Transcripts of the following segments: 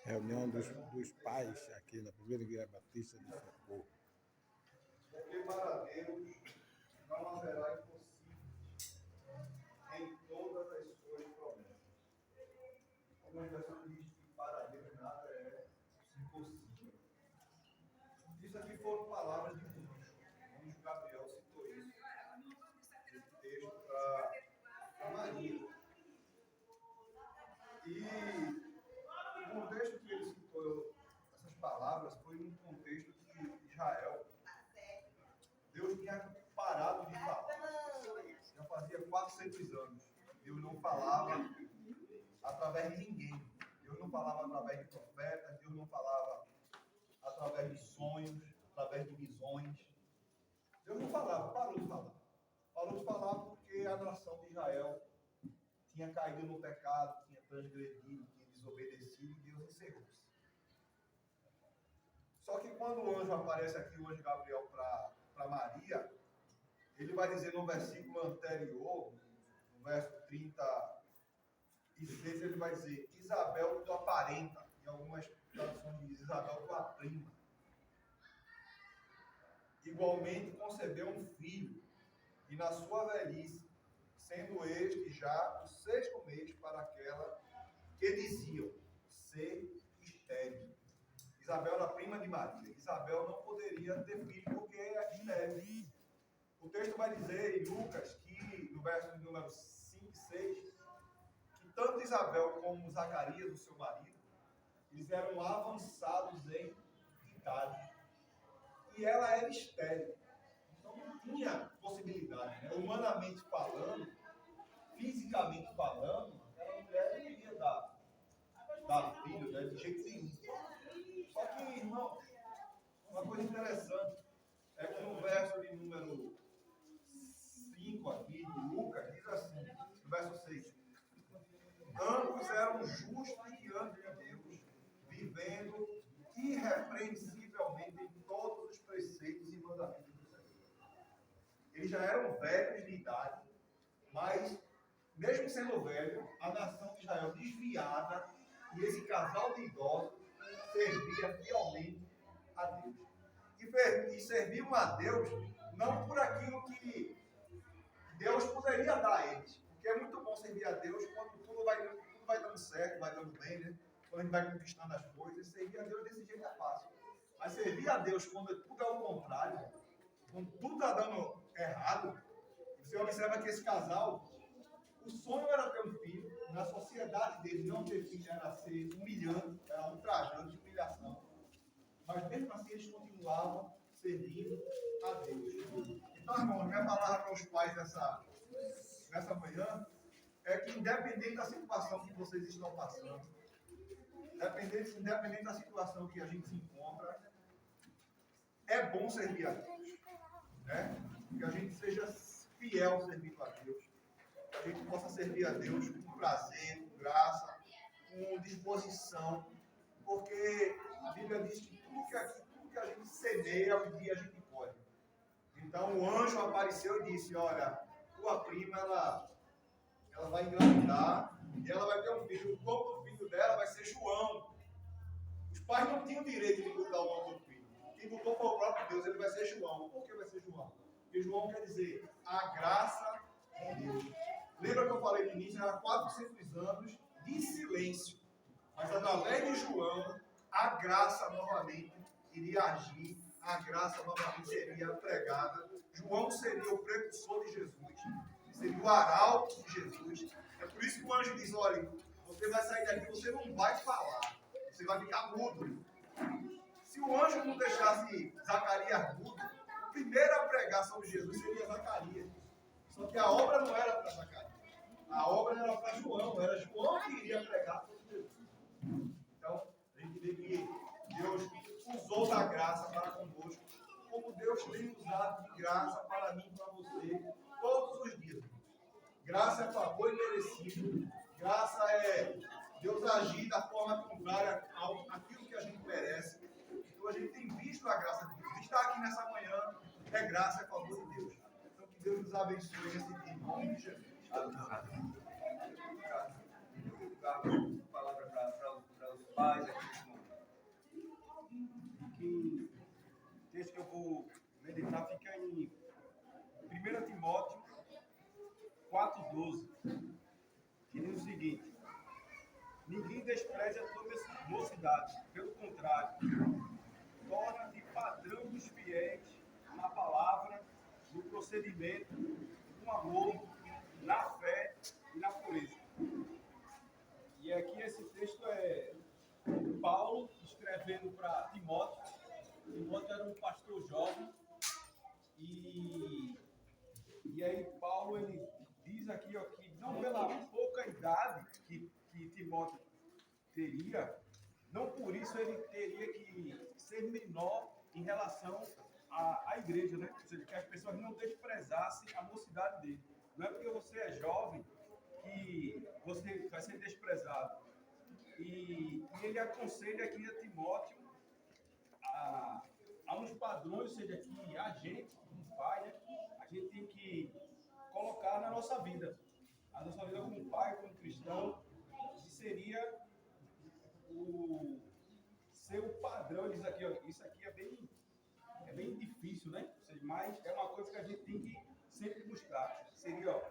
Reunião dos pais aqui na Primeira Igreja Batista de Socorro. Porque para Deus não haverá impossíveis em todas as suas promessas. Como a pessoa diz que para Deus nada é impossível. Isso aqui foram palavras de muitos. O anjo Gabriel citou isso. Esse texto para Maria. E o contexto que ele citou essas palavras foi um contexto de Israel. Deus tinha parado de falar. Já fazia 400 anos. Deus não falava através de ninguém. Deus não falava através de profetas. Deus não falava através de sonhos, através de visões. Deus não falava, parou de falar. Parou de falar porque a nação de Israel tinha caído no pecado, tinha transgredido, tinha desobedecido, e Deus encerrou-se. Só que quando o anjo aparece aqui, o anjo Gabriel, para Maria, ele vai dizer no versículo anterior, no verso 36, ele vai dizer: Isabel, tua parenta. Em algumas traduções diz: Isabel, tua prima. Igualmente concebeu um filho, e na sua velhice, sendo este já o 6º mês para aquela que diziam ser estéril. Isabel era prima de Maria. Isabel não poderia ter filho porque é estéril. O texto vai dizer em Lucas, que no verso número 5 e 6, que tanto Isabel como Zacarias, o seu marido, eles eram avançados em idade. E ela era estéril. Então não tinha possibilidade, né? Humanamente falando, fisicamente falando, aquela mulher não iria dar filho, né? De jeito nenhum. Só que, irmãos, uma coisa interessante é que no verso de número 5 aqui de Lucas, diz assim, no verso 6: ambos eram justos diante de Deus, vivendo irrepreensivelmente em todos os preceitos e mandamentos do Senhor. Eles já eram velhos de idade, mas, mesmo sendo velho, a nação de Israel desviada, e esse casal de idosos servia fielmente a Deus. E serviam a Deus não por aquilo que Deus poderia dar a eles, porque é muito bom servir a Deus quando tudo vai dando certo, vai dando bem, né? Quando a gente vai conquistando as coisas. Servir a Deus desse jeito é fácil. Mas servir a Deus quando tudo é o contrário, quando tudo está dando errado, você observa que esse casal, o sonho era ter um filho, na sociedade deles não ter filho era ser humilhante, era ultrajante, humilhação. Mas mesmo assim eles continuavam servindo a Deus. Então, irmão, minha palavra para os pais nessa manhã é que, independente da situação que vocês estão passando, independente da situação que a gente se encontra, é bom servir a Deus, né? Que a gente seja fiel servindo a Deus, que a gente possa servir a Deus com prazer, com graça, com disposição, porque a Bíblia diz que tudo que a gente semeia, um dia a gente colhe. Então o anjo apareceu e disse: olha, tua prima, ela vai engravidar e ela vai ter um filho. O nome do filho dela vai ser João. Os pais não tinham direito de mudar o nome do filho. Quem mudou foi o próprio Deus, ele vai ser João. Por que vai ser João? Porque João quer dizer a graça de Deus. Lembra que eu falei no início? Era 400 anos de silêncio. Mas através de João, a graça novamente iria agir, a graça novamente seria pregada. João seria o precursor de Jesus, seria o arauto de Jesus. É por isso que o anjo diz: olha, você vai sair daqui, você não vai falar, você vai ficar mudo. Se o anjo não deixasse Zacarias mudo, a primeira a pregar sobre Jesus seria Zacarias. Só que a obra não era para Zacarias, a obra era para João, era João que iria pregar sobre Jesus. Então, a gente vê que Deus usou da graça para conosco, como Deus tem usado de graça para mim e para você todos os dias. Graça é favor imerecido, graça é Deus agir da forma contrária àquilo que a gente merece. Então a gente tem visto a graça de Deus. Estar aqui nessa manhã é graça, é favor de Deus. Então que Deus nos abençoe nesse dia, em nome de Jesus. Palavra para os pais aqui. 12, que diz o seguinte: ninguém despreze a tua mocidade, pelo contrário, torna-te padrão dos fiéis na palavra, no procedimento, no amor, na fé e na pureza. E aqui esse texto é Paulo escrevendo para Timóteo. Timóteo era um pastor jovem e aí Paulo ele diz aqui ó, que não pela pouca idade que Timóteo teria, não por isso ele teria que ser menor em relação à igreja, né? Ou seja, que as pessoas não desprezassem a mocidade dele. Não é porque você é jovem que você vai ser desprezado. E ele aconselha aqui a Timóteo a uns padrões, ou seja, que a gente, como pai, né, a gente tem que colocar na nossa vida. A nossa vida como pai, como cristão, que seria o seu padrão. Ele diz aqui, ó, isso aqui é bem difícil, né? Ou seja, mas é uma coisa que a gente tem que sempre buscar. Seria, ó,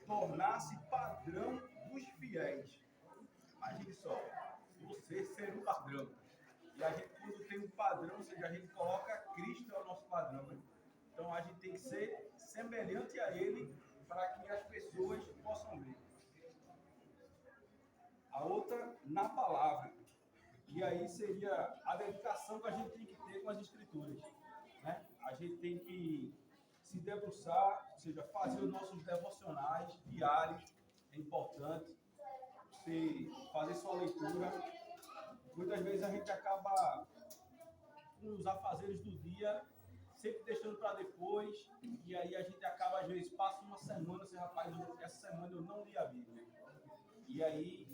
tornar-se padrão dos fiéis. Imagine só, você ser um padrão. E a gente, quando tem um padrão, ou seja, a gente coloca Cristo é o nosso padrão, né? Então a gente tem que ser semelhante a Ele para que as pessoas possam ver. A outra, na palavra. E aí seria a dedicação que a gente tem que ter com as Escrituras, né? A gente tem que se debruçar, ou seja, fazer os nossos devocionais diários, é importante. Você fazer sua leitura. Muitas vezes a gente acaba com os afazeres do dia, sempre deixando para depois, e aí a gente acaba, às vezes, passa uma semana, assim, rapaz, essa semana eu não li a Bíblia. E aí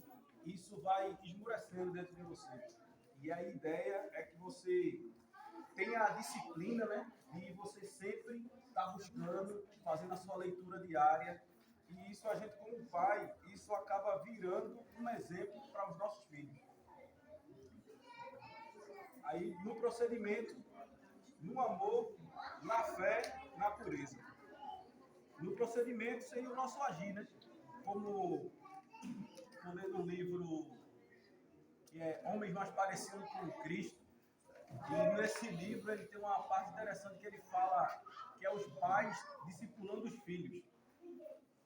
isso vai esmurecendo dentro de você. E a ideia é que você tenha a disciplina, né? E você sempre está buscando, fazendo a sua leitura diária. E isso a gente, como pai, isso acaba virando um exemplo para os nossos filhos. Aí, no procedimento, no amor, na fé, na pureza. No procedimento seria o nosso agir, né? Como lendo um livro que é Homens Mais Parecidos com Cristo. E nesse livro ele tem uma parte interessante que ele fala que é os pais discipulando os filhos.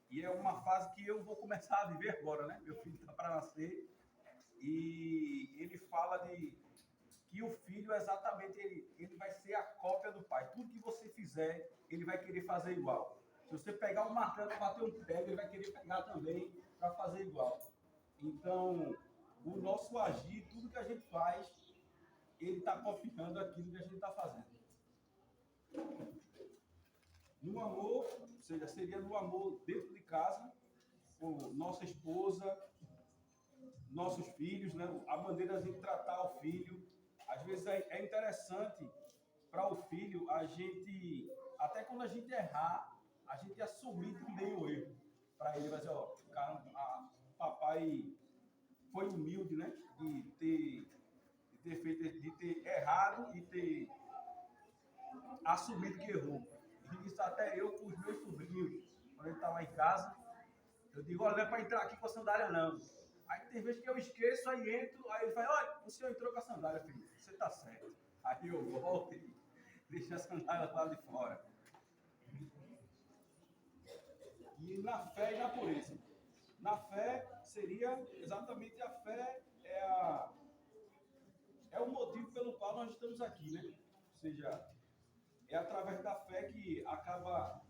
E é uma fase que eu vou começar a viver agora, né? Meu filho está para nascer. E ele fala de que o filho exatamente, ele vai ser a cópia do pai. Tudo que você fizer, ele vai querer fazer igual. Se você pegar um martelo e bater um prego, ele vai querer pegar também para fazer igual. Então, o nosso agir, tudo que a gente faz, ele está copiando aquilo que a gente está fazendo. No amor, ou seja, seria no amor dentro de casa, com nossa esposa, nossos filhos, né? A maneira de tratar o filho. Às vezes é interessante para o filho a gente, até quando a gente errar, a gente assumir também o erro. Para ele vai dizer, ó, papai foi humilde, né? De ter errado e ter assumido que errou. E isso até eu com os meus sobrinhos, quando ele está lá em casa, eu digo, olha, não é para entrar aqui com a sandália, não. Aí tem vezes que eu esqueço, aí entro, aí ele fala, olha, o senhor entrou com a sandália, filho, você está certo. Aí eu volto e deixo a sandália lá de fora. E na fé e na pureza. Na fé seria exatamente a fé, é o motivo pelo qual nós estamos aqui, né? Ou seja, é através da fé que acaba,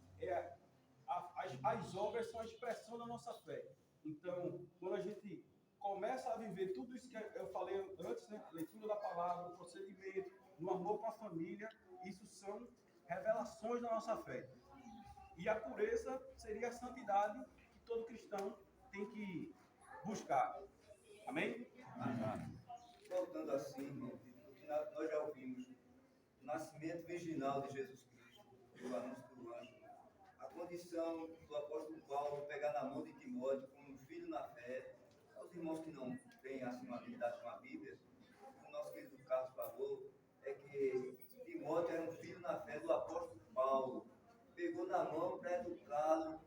as obras são a expressão da nossa fé. Então, quando a gente começa a viver tudo isso que eu falei antes, né? Leitura da palavra, procedimento, no amor com a família, isso são revelações da nossa fé. E a pureza seria a santidade que todo cristão tem que buscar. Amém? Voltando assim, do que nós já ouvimos, o nascimento virginal de Jesus Cristo, o anúncio do anjo, a condição do apóstolo Paulo pegar na mão de Timóteo como um filho na fé, aos irmãos que não têm assim, uma habilidade com a Bíblia, o nosso querido Carlos falou, é que Timóteo era um filho na fé do apóstolo Paulo, pegou na mão para educá-lo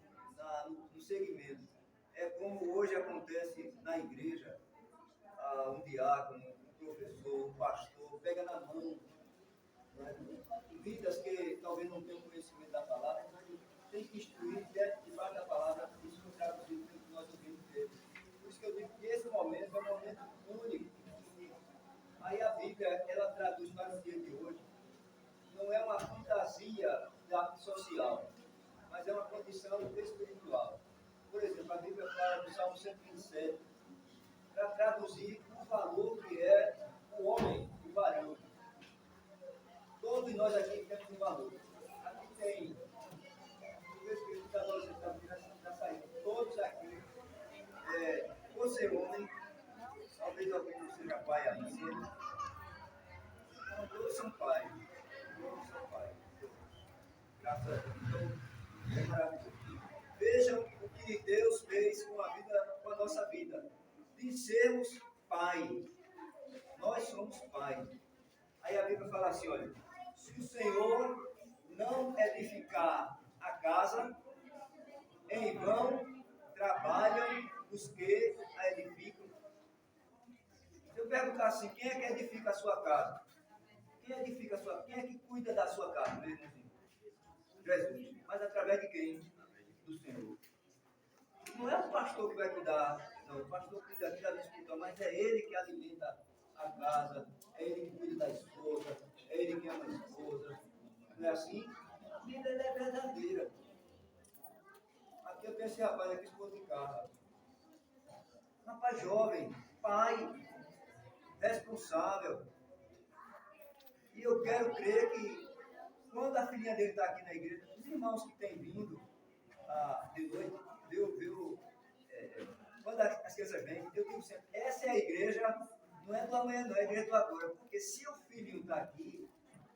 no segmento. É como hoje acontece na igreja, um diácono, um professor, um pastor, pega na mão, né? Vidas que talvez não tenham conhecimento da palavra, então ele tem que instruir debaixo da palavra, isso não traduzido pelo que nós ouvimos dele. Por isso que eu digo que esse momento é um momento único. Aí a Bíblia, ela traduz para o dia de hoje, não é uma fantasia social, mas é uma condição espiritual. Por exemplo, a Bíblia fala no Salmo 127, para traduzir o valor que é o homem, o varão. Todos nós aqui temos um valor. Aqui tem, o Espírito da nossa já saiu. Todos aqui, por ser homem, talvez alguém não seja pai ainda, todos são pais. Todos são pais. Graças a Deus. Então, é maravilhoso. Vejam o que Deus fez com a nossa vida. De sermos pai. Nós somos pai. Aí a Bíblia fala assim, olha, se o Senhor não edificar a casa, em vão trabalham os que a edificam. Se eu perguntar assim, quem é que edifica a sua casa? Quem é que cuida da sua casa, meu irmãozinho? Jesus. Mas através de quem? Do Senhor. Não é o pastor que vai cuidar, não. O pastor cuida aqui da disputa, mas é ele que alimenta a casa, é ele que cuida da esposa, é ele que ama a esposa. Não é assim? A vida é verdadeira. Aqui eu tenho esse rapaz aqui, esposa de carro. Rapaz jovem, pai, responsável. E eu quero crer que quando a filhinha dele está aqui na igreja, os irmãos que têm vindo de noite, quando as crianças vêm, eu digo sempre, essa é a igreja, não é do amanhã não, é a igreja do agora. Porque se o filhinho está aqui,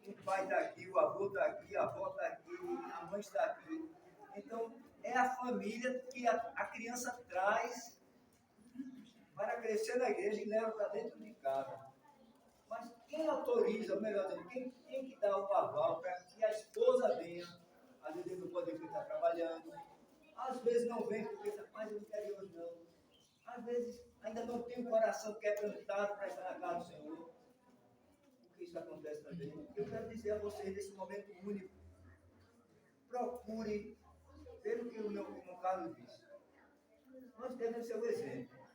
o pai está aqui, o avô está aqui, a avó está aqui, a mãe está aqui, então é a família que a criança traz para crescer na igreja e leva para dentro de casa. Mas quem autoriza, ou melhor dizendo, quem que dá o aval para que a esposa venha? Às vezes ele não pode vir, estar trabalhando. Às vezes não vem porque está mais no interior, não. Às vezes ainda não tem o coração quebrantado para estar na casa do Senhor. Porque isso acontece também. Eu quero dizer a vocês, nesse momento único, procure, pelo que o meu irmão Carlos disse, nós devemos ser o exemplo.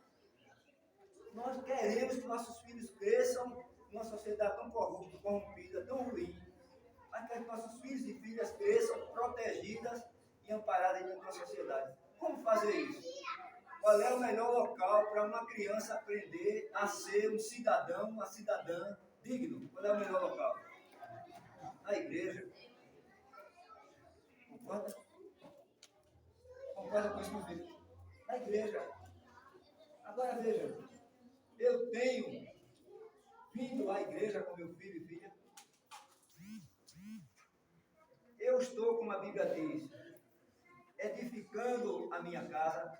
Nós queremos que nossos filhos cresçam numa sociedade tão corrompida, tão ruim, mas que nossos filhos e filhas cresçam protegidas e amparadas dentro da sociedade. Como fazer isso? Qual é o melhor local para uma criança aprender a ser um cidadão, uma cidadã digno? Qual é o melhor local? Na igreja. Concorda? Concorda com isso, meu filho? Na igreja. Agora veja, eu tenho vindo à igreja com meu filho e filha. Eu estou, como a Bíblia diz, edificando a minha casa,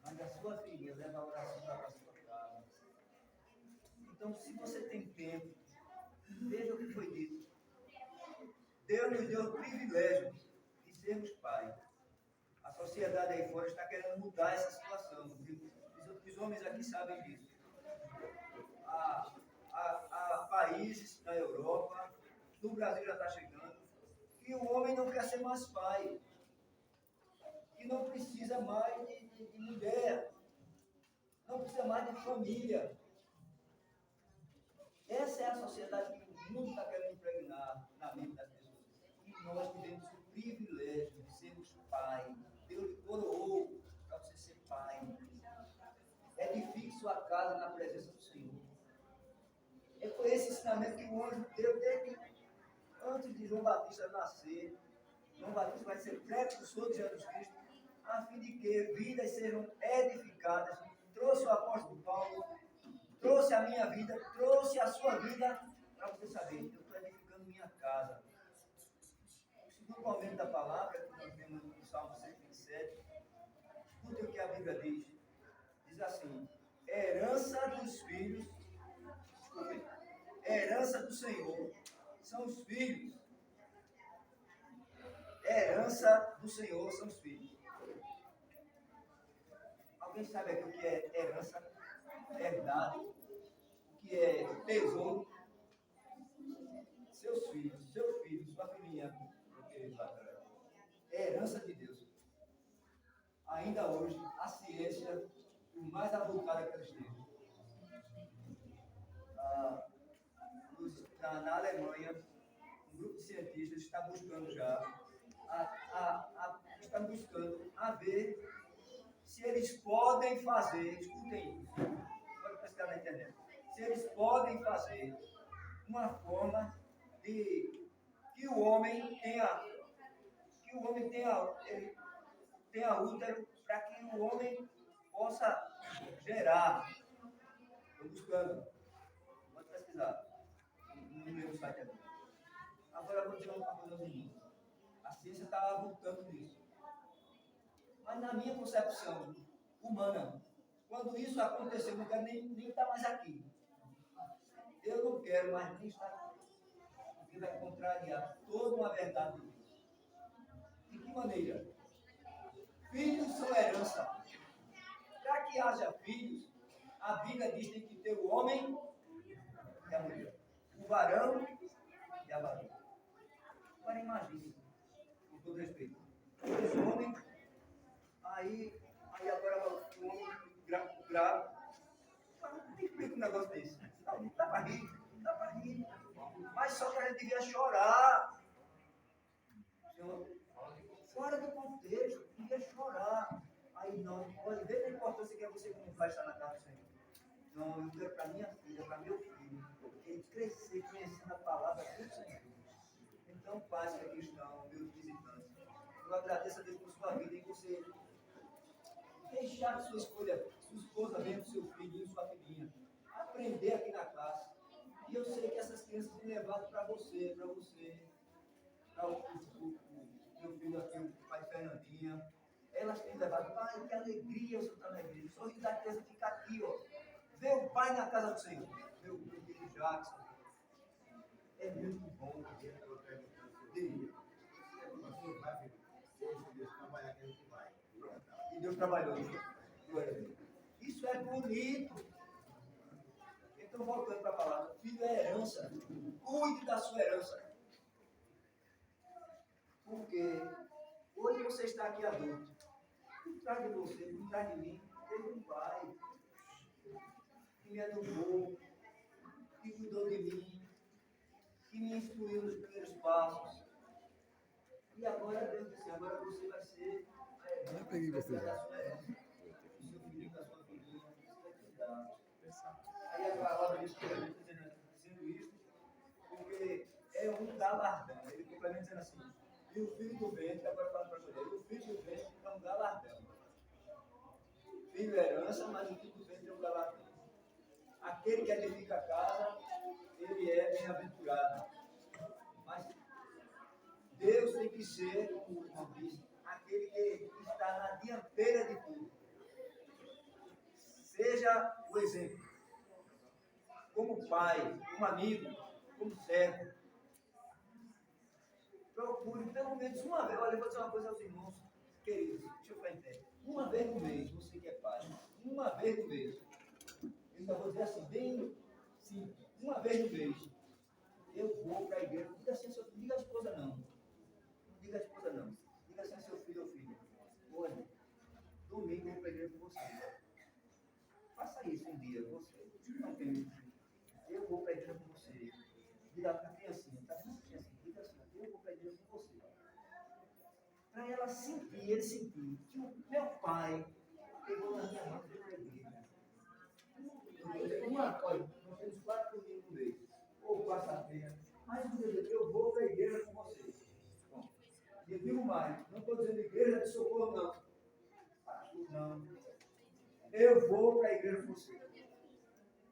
mas a sua filha leva a oração para a sua casa. Então, se você tem tempo, veja o que foi dito. Deus nos deu o privilégio de sermos pais. A sociedade aí fora está querendo mudar essa situação. Os homens aqui sabem disso. Há países na Europa, no Brasil já está chegando, que o homem não quer ser mais pai, que não precisa mais de mulher, não precisa mais de família. Essa é a sociedade que o mundo está querendo impregnar na mente das pessoas. E nós tivemos o privilégio de sermos pai. Deus lhe coroou para você ser pai. Edifique sua casa na presença do Senhor. Foi esse ensinamento que o anjo deu desde antes de João Batista nascer. João Batista vai ser precursor de Jesus Cristo, a fim de que vidas sejam edificadas. Trouxe o apóstolo Paulo, trouxe a minha vida, trouxe a sua vida, para você saber, eu estou edificando minha casa. O segundo momento da palavra, que nós vemos no Salmo 127, escute o que a Bíblia diz. Diz assim, herança dos filhos, desculpe, herança do Senhor são os filhos. Herança do Senhor são os filhos. Alguém sabe aqui o que é herança, herdade, o que é tesouro? Seus filhos, seu filho, sua filhinha, é herança de Deus. Ainda hoje, a ciência, o mais avultada que ela esteja. Na Alemanha, um grupo de cientistas está buscando já, está buscando a ver se eles podem fazer, escutem isso, pode pesquisar na internet, se eles podem fazer uma forma de que o homem tenha útero para que o homem possa gerar. Estou buscando, pode pesquisar no meu site aqui. Agora eu vou dizer uma coisa aos irmãos. A ciência está avultando nisso. Mas na minha concepção humana, quando isso acontecer, eu não quero nem estar mais aqui. Eu não quero mais nem estar aqui. Porque vai contrariar toda uma verdade de Deus. De que maneira? Filhos são herança. Para que haja filhos, a Bíblia diz que tem que ter o homem e a mulher. O varão e a varoa. Agora imagine, com todo respeito. Esse homem, aí agora o homem grave. Me explica um negócio desse. Não dá para rir, dá para rir. Mas só que a gente devia chorar. Senhor, fora do contexto, devia chorar. Aí não, olha, vê a importância que é você como pai estar na casa do Senhor. Não, eu quero para minha filha, para meu filho, ele crescer conhecendo a palavra do Senhor. Então, pais que aqui estão, meus visitantes, eu agradeço a Deus por sua vida e você deixar sua escolha, sua esposa mesmo, seu filhinho, sua filhinha, aprender aqui na classe. E eu sei que essas crianças têm levado para você, para o meu filho aqui, o pai Fernandinha. Elas têm levado, pai, que alegria o senhor está na igreja. O sorriso da criança fica aqui, ó. Vê o pai na casa do Senhor. Meu filho Jackson. É muito bom. E Deus trabalhou. Isso é bonito. Então, voltando para a palavra, filho é herança. Cuide da sua herança. Porque hoje você está aqui adulto. Por trás de você, por trás de mim, teve um pai que me educou, que cuidou de mim, que me instruiu nos primeiros passos. E agora Deus disse, agora você vai ser Eu peguei você da já. sua herança. O seu filho, da sua filhinha, você vai cuidar. Aí a palavra diz que ele está dizendo isso, porque é um galardão. Ele complementa dizendo assim, e o filho do ventre, agora falando para você, o filho do ventre é um galardão. Filho é herança, mas o filho do ventre é um galardão. Aquele que edifica a casa, ele é bem-aventurado. Mas Deus tem que ser, como o irmão disse, aquele que está na dianteira de tudo. Seja o exemplo. Como pai, como amigo, como servo. Procure pelo menos uma vez. Olha, eu vou dizer uma coisa aos irmãos queridos. Deixa eu ficar em pé. Uma vez no mês, você que é pai. Uma vez no mês. Eu ainda vou dizer assim, bem simples. Uma vez no mês. Eu vou para a igreja. Diga assim, seu filho. Diga a esposa não. Não diga a esposa não. Diga assim a seu filho ou filha. Olha, domingo eu vou para a igreja com você. Faça isso um dia. Você não tem. Eu vou para a igreja com você. Diga para a criancinha. Está vendo essa criancinha? Diga assim, eu vou para a igreja com você. Para ela sentir, ele sentir que o meu pai pegou na minha mão e foi para a igreja. Olha, nós temos 4 domingos no mês. Ou quarta-feira. Mas eu vou para a igreja com você. Bom, e eu digo mais, não estou dizendo igreja de socorro, não. Pastor, não. Eu vou para a igreja com você.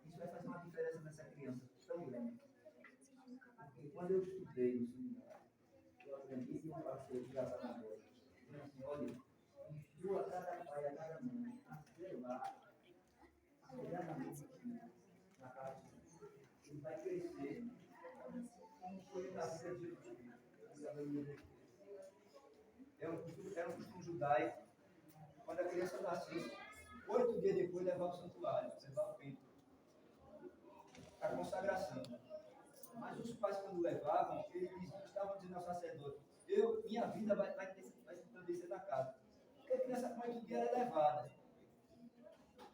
Isso vai fazer uma diferença nessa criança tão grande. Porque quando eu estudei no seminário, eu aprendi que um pastor que estava na rua, dizendo assim, olha, instrua cada pai, a cada mãe, a zelar na mente na casa de Deus. Ele vai crescer como foi na vida de Jesus. Era um costume judaico. Quando a criança nascia, 8 dias depois levar o santuário, levar o templo, a consagração. Mas os pais, quando levavam, eles estavam dizendo ao sacerdote: minha vida vai se estabelecer na casa. Porque a criança com 8 dias era levada.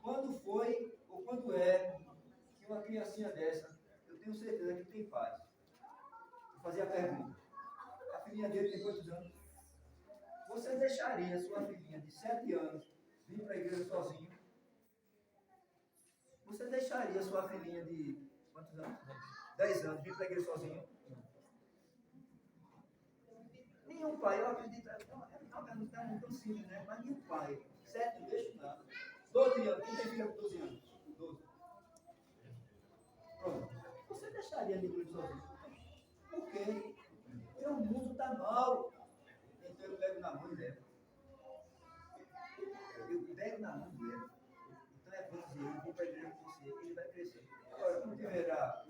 Quando foi, ou quando é, que uma criancinha dessa, eu tenho certeza que tem paz. Eu fazia a pergunta: a filhinha dele tem quantos anos? Você deixaria sua filhinha de 7 anos vir para a igreja sozinho? Você deixaria sua filhinha de quantos anos? 10 anos vir para a igreja sozinho? Nenhum pai, eu acredito, não tão simples, né? Mas nenhum pai, 7 não deixa nada. 12 anos, quem tem filha com 12 anos? 12. Pronto. Você deixaria a igreja sozinho? Por quê? Porque o mundo está mal. Então eu pego na mão e levo. Eu pego na mão e levo. Então é bom dizer, eu vou para a igreja com você, ele vai crescer. Agora, quando tiverá,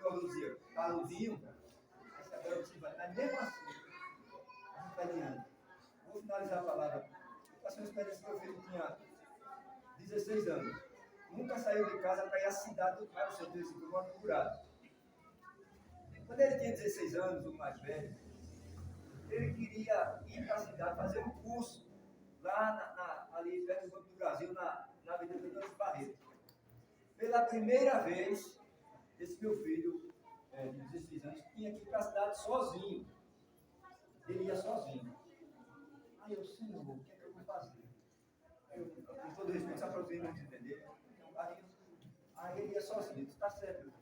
quando eu dizia, Carlzinho, essa agora você vai. Mas mesmo assim, a gente vai adiante. Vou finalizar a palavra. Eu passei uma experiência que meu filho tinha 16 anos. Nunca saiu de casa para ir à cidade do pai, eu disse que eu moro no Curado. Quando ele tinha 16 anos, o mais velho, ele queria ir para a cidade fazer um curso lá ali perto do Banco do Brasil, na Avenida Fernando Barreto. Pela primeira vez, esse meu filho, de 16 anos, tinha que ir para a cidade sozinho. Ele ia sozinho. Aí eu, Senhor, o que é que eu vou fazer? Com todo respeito, só para vocês não entenderem. Aí ele ia sozinho. Eu disse: está certo.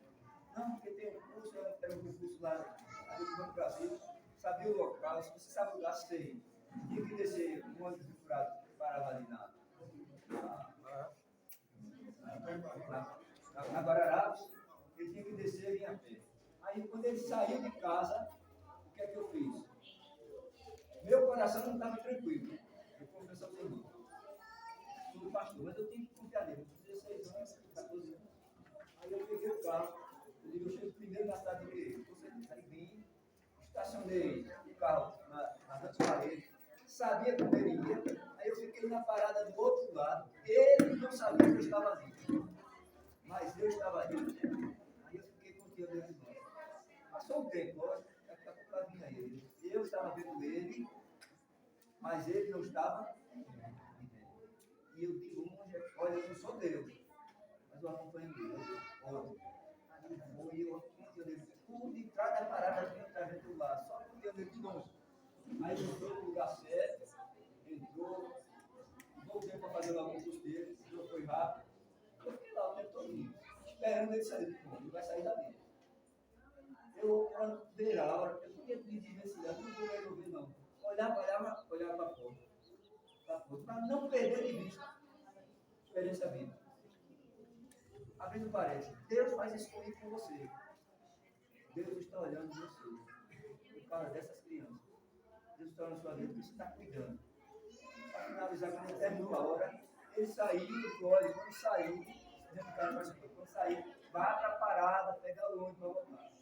Não, porque tem um curso, era um curso lá ali no Banco do Brasil. Sabia o local, se você sabe o lugar, sei. Tinha que descer um ônibus de furado que parava ali na Guararapes. Ele tinha que descer e vir a pé. Aí quando ele saiu de casa, o que é que eu fiz? Meu coração não estava tranquilo. Eu confesso ao Senhor. Sou pastor, mas eu tenho que confiar nele. Com 16 anos, 14 anos. Aí eu peguei o carro. Eu chego primeiro na cidade de igreja. Aí vim, estacionei o carro nas paredes. Sabia quando ele ia. Aí eu fiquei na parada do outro lado. Ele não sabia que eu estava ali. Mas eu estava ali. Aí eu fiquei confiando nele. Passou um tempo, lógico, daqui a pouco vinha ele. Eu estava vendo ele, mas ele não estava vendo. E eu de longe, olha, eu não sou Deus, mas eu acompanho Deus. Olha, aí foi, eu confiando nele. Por detrás da parada, vinha outra gente do lado, só confiando nele de longe. Aí ele entrou no lugar certo, entrou, voltei para fazer lá o concurso dele, não foi rápido. Eu fiquei lá o tempo todo, esperando ele sair. Ele vai sair dali. Eu, para ver a hora, eu podia pedir nesse lugar, não vou resolver não. Olhava para fora. Para não perder de vista a experiência da vida. Abrindo parênteses, Deus faz isso comigo com você. Deus está olhando você. Por causa dessas crianças. Deus está olhando sua vida, você está cuidando. Para finalizar, quando ele terminou a hora, ele saiu, olha, quando sair, quando sair, vá para a parada, pega o ônibus para voltar.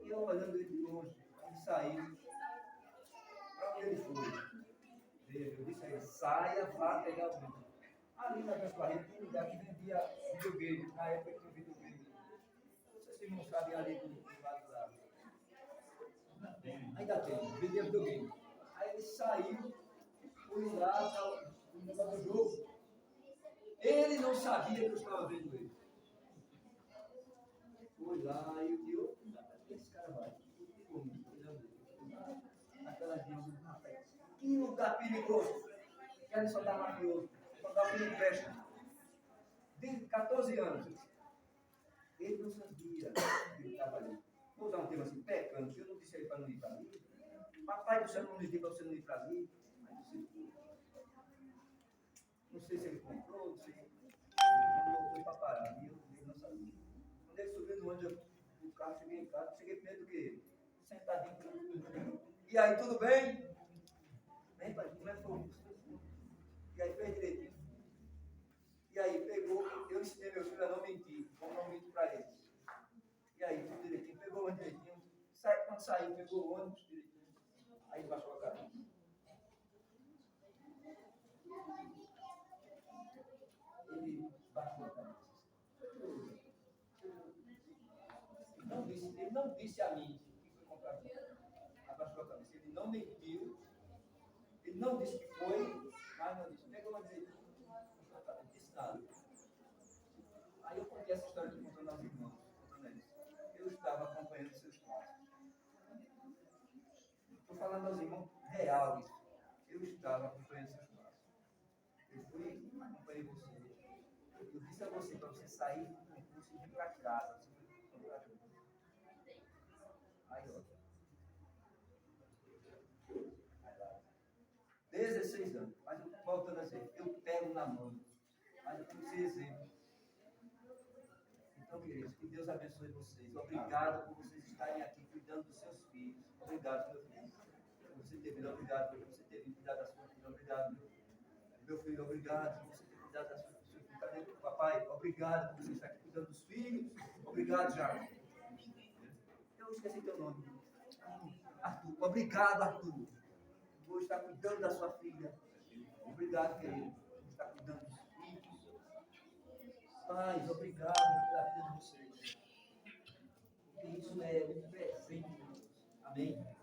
E eu olhando ele de longe, ele saiu. Para onde ele foi? Veja, eu disse a ele: saia, vá pegar o ônibus. Ali na Transparente tem um lugar que vendia videogame. Na época tinha videogame. Não sei se vocês não sabem ali do lado lá. Ainda tem, vendia videogame. Aí ele saiu, foi lá para o negócio do jogo. Ele não sabia que eu estava vendo ele. Foi lá e eu, esse cara vai. Aquela gente, que lugar perigoso. Querem só dar mafioso. Só dar o que não presta. Desde 14 anos. Ele não sabia que ele estava ali. Vou dar um termo assim, pecando. Eu não disse a ele para não ir para ali. Papai do céu não me disse para você não ir para ali. Mas você foi. Não sei se ele comprou, não sei. Ele foi para parar. E eu não sabia. Quando ele subiu no ônibus, o carro, cheguei em casa. Cheguei primeiro do que ele. Sentadinho. E aí, tudo bem? Bem, pai, como é que foi? E aí, fez direitinho. E aí, pegou, eu ensinei meu filho a não mentir, como não minto para eles. E aí, tudo direitinho, pegou o ônibus direitinho. Quando saiu, pegou o ônibus direitinho. Aí, baixou a cabeça. ele não disse a mim que foi comprado. Abaixou a cabeça. Ele não mentiu. Ele não disse que foi, mas não disse. Pegou uma dizer, não disse nada. Aí eu contei essa história de contando aos irmãos. Eu estava acompanhando seus passos. Estou falando aos irmãos real isso. Eu estava acompanhando seus passos. Eu fui, acompanhei você. Eu disse a você para você sair do concurso e vir para casa. Você foi para casa. Aí, ó. 16 anos. Mas voltando a dizer, eu pego na mão. Mas eu tenho que ser exemplo. Então, queridos, que Deus abençoe vocês. Obrigado por vocês estarem aqui cuidando dos seus filhos. Obrigado, meu filho. Por você ter vindo, obrigado por você ter vindo cuidar da sua filha. Obrigado, meu filho. Obrigado por você ter cuidado da sua filha. Cadê o papai? Obrigado por você estar aqui cuidando dos filhos. Obrigado, Jair. Eu esqueci teu nome. Arthur. Obrigado, Arthur. Por estar cuidando da sua filha. Obrigado, querido. Por estar cuidando dos filhos. Pais, obrigado pela vida de vocês. Porque isso é um presente de Deus. Amém?